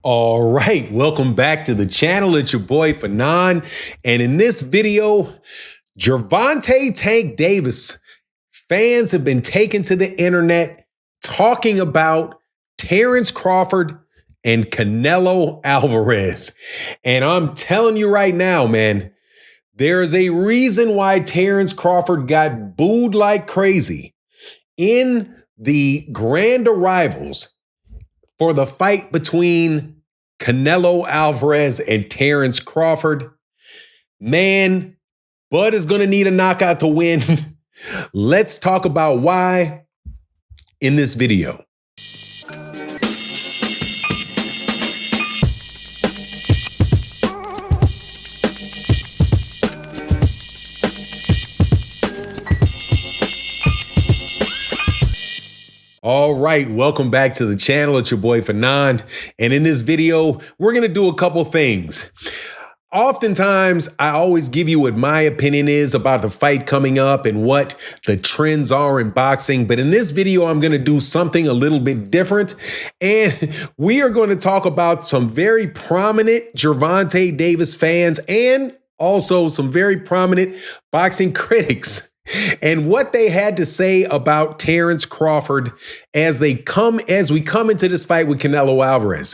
All right, welcome back to the channel. It's your boy Fanon, and in this video, Gervonta Tank Davis fans have been taken to the internet talking about Terence Crawford and Canelo Alvarez. And I'm telling you right now, man, there's a reason why Terence Crawford got booed like crazy in the grand arrivals for the fight between Canelo Alvarez and Terence Crawford. Man, Bud is going to need a knockout to win. Let's talk about why in this video. All right, welcome back to the channel. It's your boy Fanon. And in this video, we're going to do a couple things. Oftentimes, I always give you what my opinion is about the fight coming up and what the trends are in boxing. But in this video, I'm going to do something a little bit different. And we are going to talk about some very prominent Gervonta Davis fans and also some very prominent boxing critics and what they had to say about Terence Crawford as we come into this fight with Canelo Alvarez.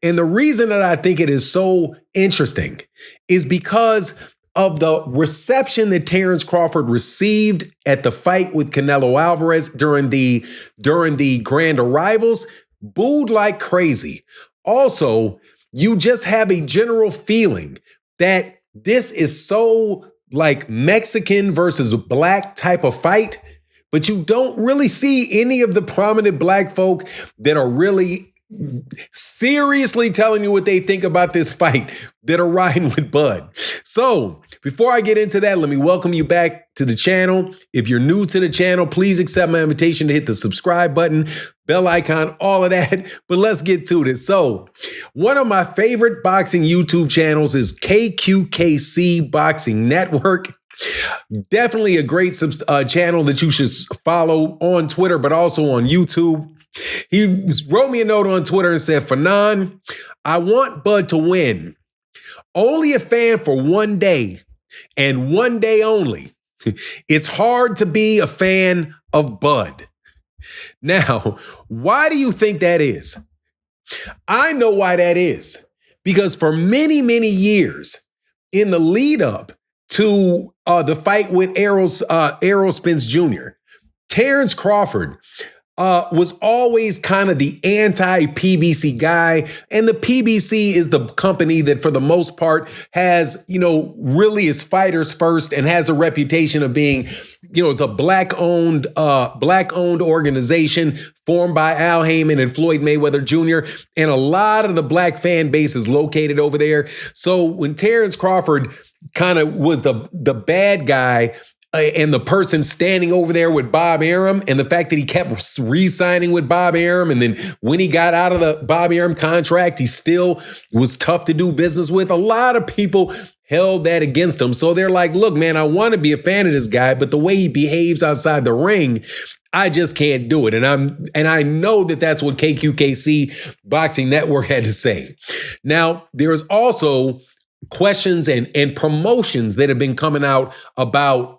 And the reason that I think it is so interesting is because of the reception that Terence Crawford received at the fight with Canelo Alvarez during the grand arrivals, booed like crazy. Also, you just have a general feeling that this is so like Mexican versus black type of fight, but you don't really see any of the prominent black folk that are really seriously telling you what they think about this fight that are riding with Bud. So before I get into that, let me welcome you back to the channel. If you're new to the channel, please accept my invitation to hit the subscribe button, bell icon, all of that. But let's get to this. So one of my favorite boxing YouTube channels is KQKC Boxing Network. Definitely a great channel that you should follow on Twitter, but also on YouTube. He wrote me a note on Twitter and said, Fanon, I want Bud to win. Only a fan for one day and one day only. It's hard to be a fan of Bud. Now, why do you think that is? I know why that is. Because for many, many years in the lead up to the fight with Errol Spence Jr., Terence Crawford was always kind of the anti-PBC guy. And the PBC is the company that for the most part has, really is fighters first and has a reputation of being, it's a black-owned organization formed by Al Heyman and Floyd Mayweather Jr. And a lot of the black fan base is located over there. So when Terence Crawford kind of was the bad guy, and the person standing over there with Bob Arum, and the fact that he kept re-signing with Bob Arum, and then when he got out of the Bob Arum contract, he still was tough to do business with. A lot of people held that against him. So they're like, look, man, I want to be a fan of this guy, but the way he behaves outside the ring, I just can't do it. And I know that that's what KQKC Boxing Network had to say. Now, there's also questions and promotions that have been coming out about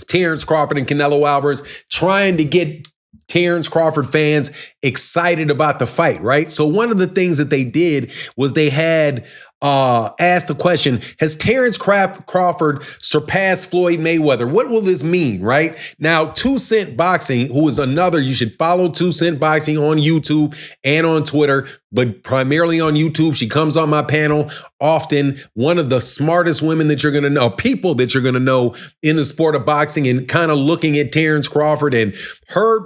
Terence Crawford and Canelo Alvarez, trying to get Terence Crawford fans excited about the fight, right? So one of the things that they did was they had asked the question, has Terence Crawford surpassed Floyd Mayweather? What will this mean, right? Now, 2 Cent Boxing, who is another, you should follow 2 Cent Boxing on YouTube and on Twitter, but primarily on YouTube. She comes on my panel often. One of the smartest women that you're going to know, people that you're going to know in the sport of boxing, and kind of looking at Terence Crawford, and her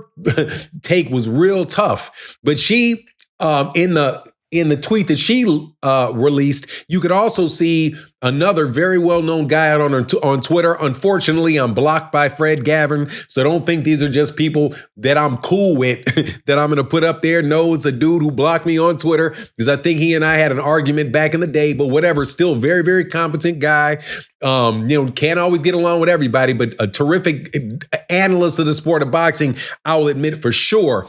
take was real tough. But she, in the tweet that she released. You could also see another very well-known guy out on Twitter. Unfortunately, I'm blocked by Fred Gavin, so don't think these are just people that I'm cool with that I'm going to put up there. No, it's a dude who blocked me on Twitter because I think he and I had an argument back in the day, but whatever, still very, very competent guy. Can't always get along with everybody, but a terrific analyst of the sport of boxing, I will admit for sure.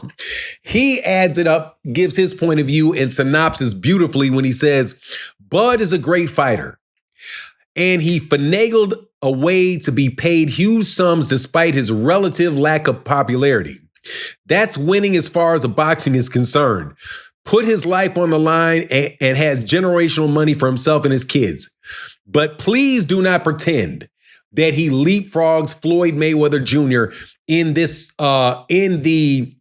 He adds it up, gives his point of view and synopsis beautifully when he says, Bud is a great fighter, and he finagled a way to be paid huge sums despite his relative lack of popularity. That's winning as far as the boxing is concerned. Put his life on the line and has generational money for himself and his kids. But please do not pretend that he leapfrogs Floyd Mayweather Jr. in the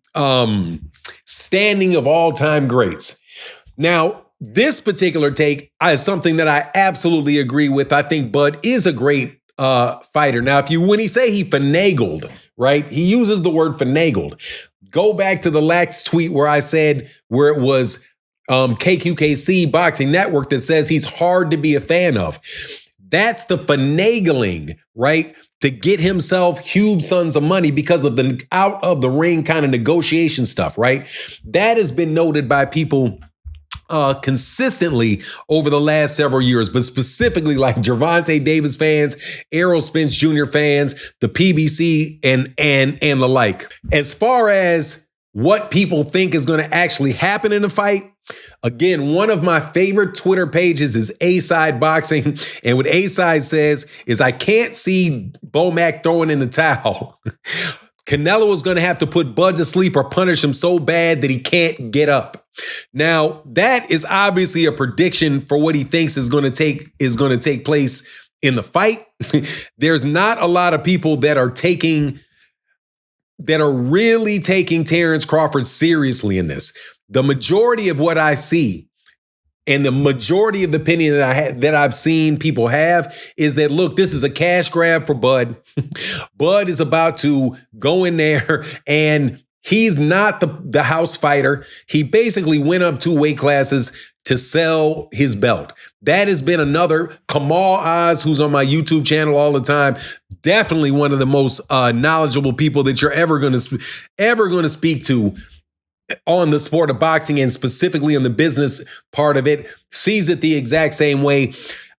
standing of all-time greats. Now, this particular take is something that I absolutely agree with. I think Bud is a great fighter. Now, when he say he finagled, right? He uses the word finagled. Go back to the last tweet where I said where it was KQKC Boxing Network that says he's hard to be a fan of. That's the finagling, right? To get himself huge sums of money because of the out of the ring kind of negotiation stuff, right? That has been noted by people consistently over the last several years, but specifically like Gervonta Davis fans, Errol Spence Jr. fans, the PBC and the like. As far as what people think is going to actually happen in the fight, again, one of my favorite Twitter pages is A-Side Boxing. And what A-Side says is, I can't see Bomac throwing in the towel. Canelo is going to have to put Bud to sleep or punish him so bad that he can't get up. Now, that is obviously a prediction for what he thinks is going to take place in the fight. There's not a lot of people that are really taking Terence Crawford seriously in this. The majority of what I see and the majority of the opinion that I've seen people have is that, look, this is a cash grab for Bud. Bud is about to go in there, and he's not the house fighter. He basically went up 2 weight classes to sell his belt. That has been another. Kamal Oz, who's on my YouTube channel all the time, definitely one of the most knowledgeable people that you're ever going to speak to on the sport of boxing, and specifically on the business part of it, sees it the exact same way.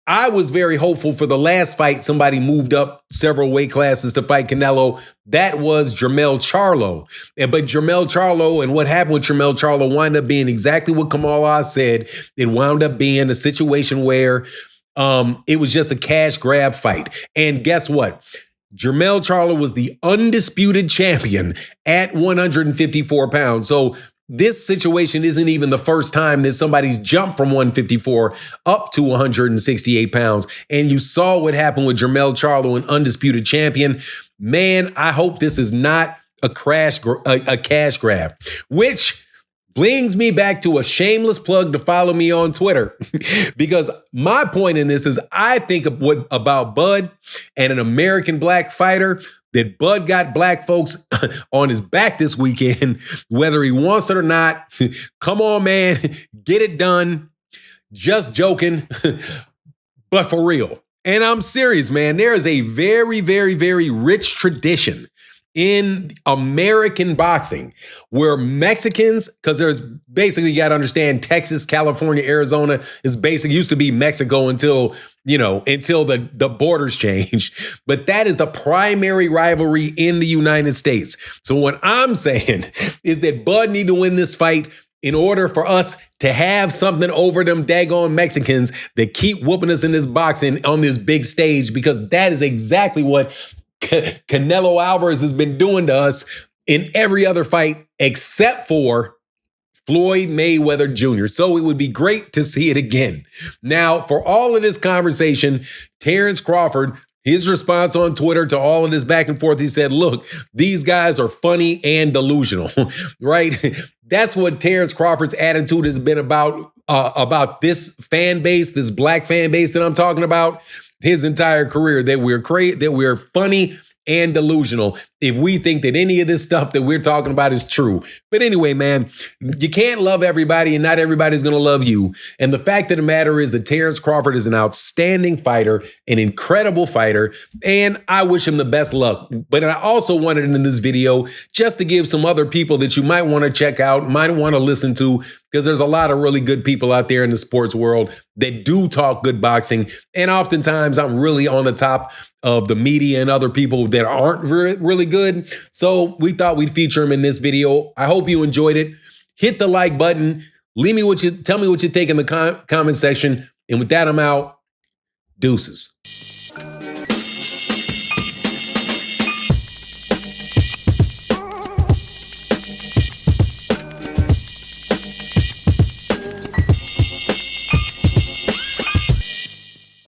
I was very hopeful for the last fight. Somebody moved up several weight classes to fight Canelo. That was Jermell Charlo. But Jermell Charlo, and what happened with Jermell Charlo, wound up being exactly what Kamal Oz said. It wound up being a situation where it was just a cash grab fight. And guess what? Jermell Charlo was the undisputed champion at 154 pounds. So this situation isn't even the first time that somebody's jumped from 154 up to 168 pounds. And you saw what happened with Jermell Charlo, an undisputed champion. Man, I hope this is not a cash grab, which brings me back to a shameless plug to follow me on Twitter. Because my point in this is, I think about Bud and an American black fighter, that Bud got black folks on his back this weekend, whether he wants it or not. Come on, man, get it done. Just joking, but for real. And I'm serious, man. There is a very, very, very rich tradition in American boxing where Mexicans, because there's basically, you got to understand, Texas, California, Arizona is basically used to be Mexico until the borders changed. But that is the primary rivalry in the United States. So what I'm saying is that Bud need to win this fight in order for us to have something over them daggone Mexicans that keep whooping us in this boxing on this big stage, because that is exactly what Canelo Alvarez has been doing to us in every other fight except for Floyd Mayweather Jr. So it would be great to see it again. Now, for all of this conversation, Terence Crawford, his response on Twitter to all of this back and forth, he said, look, these guys are funny and delusional, right? That's what Terence Crawford's attitude has been about this fan base, this black fan base that I'm talking about, his entire career, that we're funny and delusional. if we think that any of this stuff that we're talking about is true. But anyway, man, you can't love everybody and not everybody's going to love you. And the fact of the matter is that Terence Crawford is an outstanding fighter, an incredible fighter, and I wish him the best luck. But I also wanted in this video just to give some other people that you might want to check out, might want to listen to, because there's a lot of really good people out there in the sports world that do talk good boxing. And oftentimes I'm really on the top of the media and other people that aren't really good. So we thought we'd feature them in this video. I hope you enjoyed it. Hit the like button. Tell me what you think in the comment section. And with that, I'm out. Deuces.